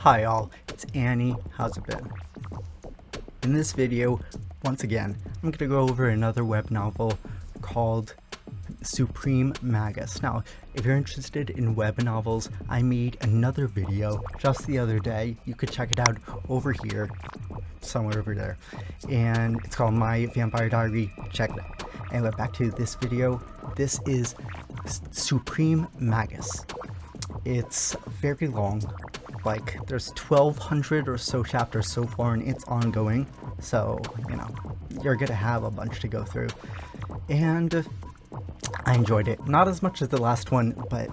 Hi all, it's Annie. How's it been? In this video, once again, I'm going to go over another web novel called Supreme Magus. Now, if you're interested in web novels, I made another video just the other day. You could check it out over here, somewhere over there. And it's called My Vampire Diary. Check it out. Anyway, back to this video. This is Supreme Magus. It's very long. Like, there's 1,200 or so chapters so far, and it's ongoing, so, you know, you're gonna have a bunch to go through. And I enjoyed it. Not as much as the last one, but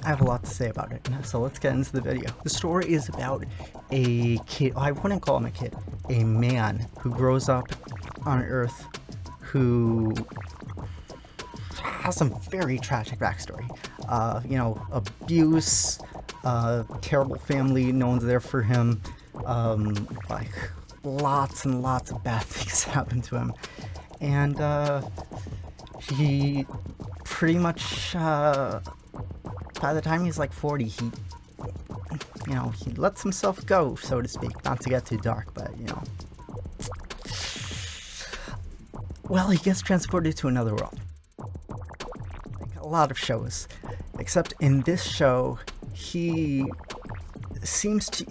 I have a lot to say about it, so let's get into the video. The story is about a kid, I wouldn't call him a kid, a man who grows up on Earth who has some very tragic backstory. You know, abuse, terrible family, no one's there for him, like lots and lots of bad things happen to him, and he pretty much, by the time he's like 40, he lets himself go, so to speak, not to get too dark, but you know, well, he gets transported to another world, like a lot of shows, except in this show, he seems to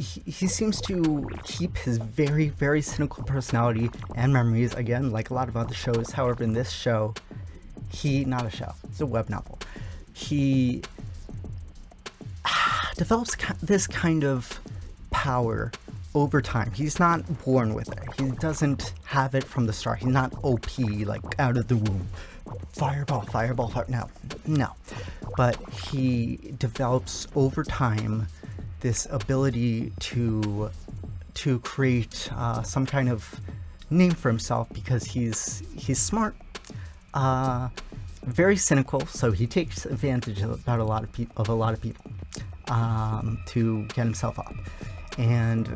keep his very, very cynical personality and memories, again, like a lot of other shows. However, in this show, not a show, it's a web novel, he develops this kind of power over time. He's not born with it. He doesn't have it from the start. He's not OP, like out of the womb. Fireball, fireball, fire. No. But he develops over time this ability to create some kind of name for himself because he's smart, very cynical. So he takes advantage of a lot of people to get himself up, and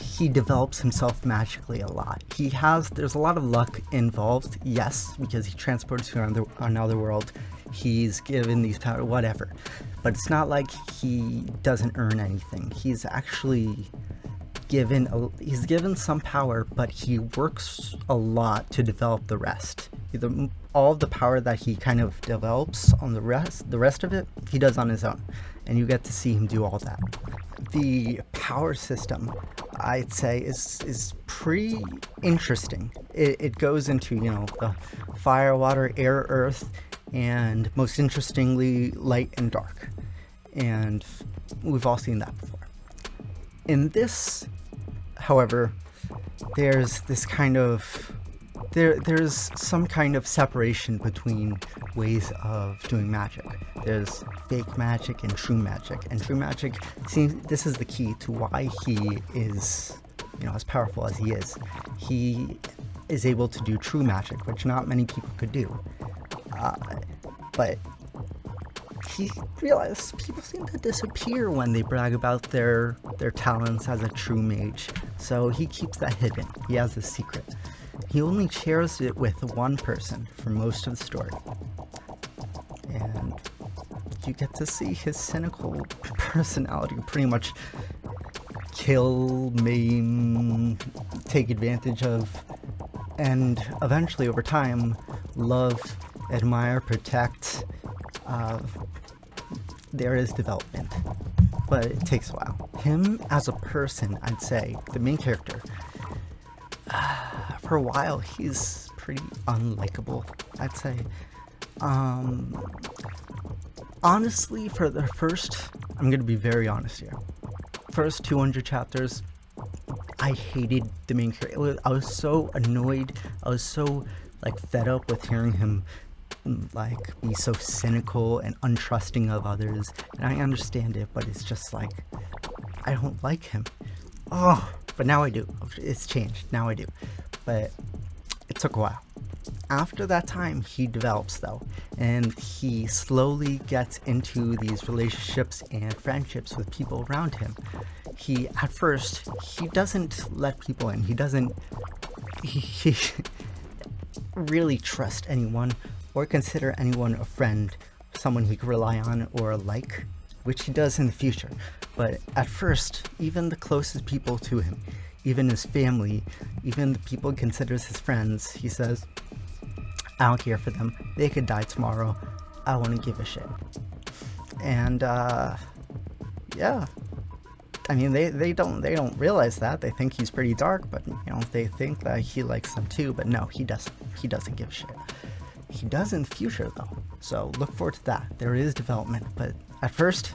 he develops himself magically a lot. There's a lot of luck involved, yes, because he transports to another world. He's given these powers, whatever. But it's not like he doesn't earn anything. He's actually given some power, but he works a lot to develop the rest. All of the power that he kind of develops on the rest of it, he does on his own. And you get to see him do all that. The power system, I'd say, is pretty interesting. It goes into, you know, the fire, water, air, earth, and most interestingly, light and dark. And we've all seen that before. In this, however, there's some kind of separation between ways of doing magic. There's fake magic and true magic. And true magic, this is the key to why he is, you know, as powerful as he is. He is able to do true magic, which not many people could do. But he realized people seem to disappear when they brag about their talents as a true mage. So he keeps that hidden. He has a secret. He only shares it with one person for most of the story. And you get to see his cynical personality pretty much kill, maim, take advantage of, and eventually over time, love, admire, protect. There is development, but it takes a while. Him as a person, I'd say, the main character, for a while, he's pretty unlikable, I'd say. Honestly, for the first, I'm gonna be very honest here, first 200 chapters, I hated the main character. I was so annoyed, I was so, like, fed up with hearing him, like, be so cynical and untrusting of others, and I understand it, but it's just like, I don't like him. Oh, but now I do. It's changed, now I do. But it took a while. After that time, he develops, though, and he slowly gets into these relationships and friendships with people around him. At first, he doesn't let people in. He doesn't really trust anyone or consider anyone a friend, someone he could rely on or like, which he does in the future. But at first, even the closest people to him, even his family, even the people he considers his friends, he says, I don't care for them. They could die tomorrow. I wouldn't give a shit. And, yeah. I mean, they don't realize that. They think he's pretty dark, but, you know, they think that he likes them too, but no, he doesn't. He doesn't give a shit. He does in the future, though. So look forward to that. There is development, but at first,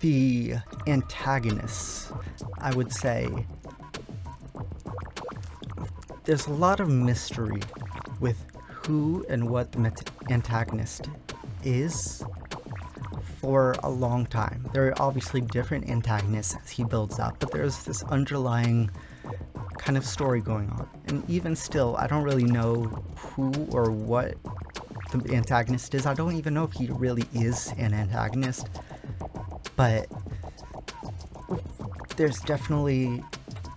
the antagonists, I would say, there's a lot of mystery with who and what the antagonist is for a long time. There are obviously different antagonists as he builds up, but there's this underlying kind of story going on. And even still, I don't really know who or what the antagonist is. I don't even know if he really is an antagonist, but there's definitely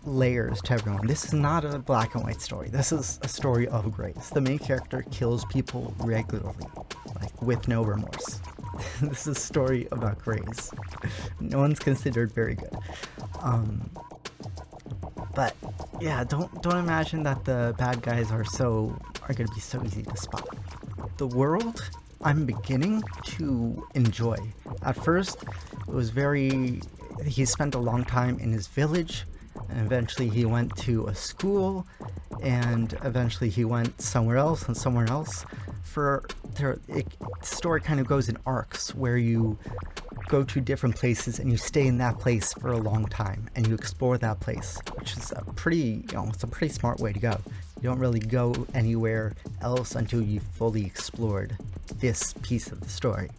layers to everyone. This is not a black and white story. This is a story of grace. The main character kills people regularly, like with no remorse. This is a story about grace. No one's considered very good. But yeah, don't imagine that the bad guys are going to be so easy to spot. The world I'm beginning to enjoy. At first, it was he spent a long time in his village, and eventually he went to a school, and eventually he went somewhere else and somewhere else. The story kind of goes in arcs where you go to different places and you stay in that place for a long time and you explore that place, which is a pretty smart way to go. You don't really go anywhere else until you've fully explored this piece of the story.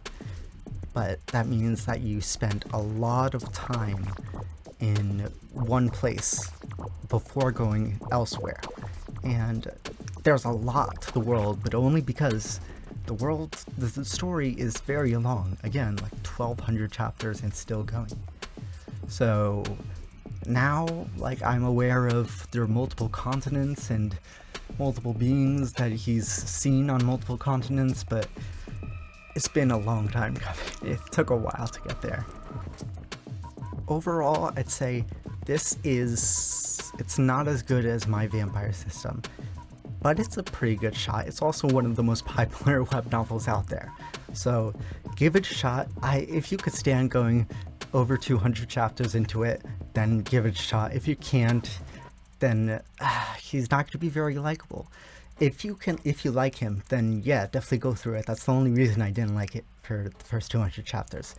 But that means that you spend a lot of time in one place before going elsewhere. And there's a lot to the world, but only because the story is very long. Again, like 1,200 chapters and still going. So now, like, I'm aware of there are multiple continents and multiple beings that he's seen on multiple continents, but it's been a long time coming. It took a while to get there. Overall, I'd say it's not as good as My Vampire System, but it's a pretty good shot. It's also one of the most popular web novels out there. So give it a shot. If you could stand going over 200 chapters into it, then give it a shot. If you can't, then he's not going to be very likable. If you like him, then yeah, definitely go through it. That's the only reason I didn't like it for the first 200 chapters.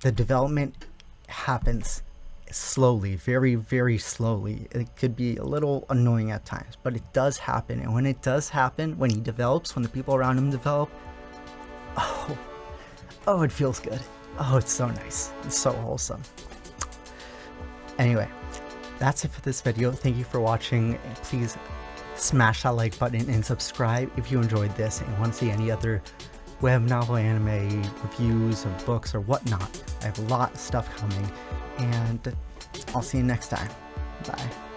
The development happens slowly, very, very slowly. It could be a little annoying at times, but it does happen. And when it does happen, when he develops, when the people around him develop, oh, it feels good. Oh, it's so nice. It's so wholesome. Anyway, that's it for this video. Thank you for watching. Please smash that like button and subscribe if you enjoyed this and want to see any other web novel, anime reviews of books or whatnot. I have a lot of stuff coming, and I'll see you next time. Bye.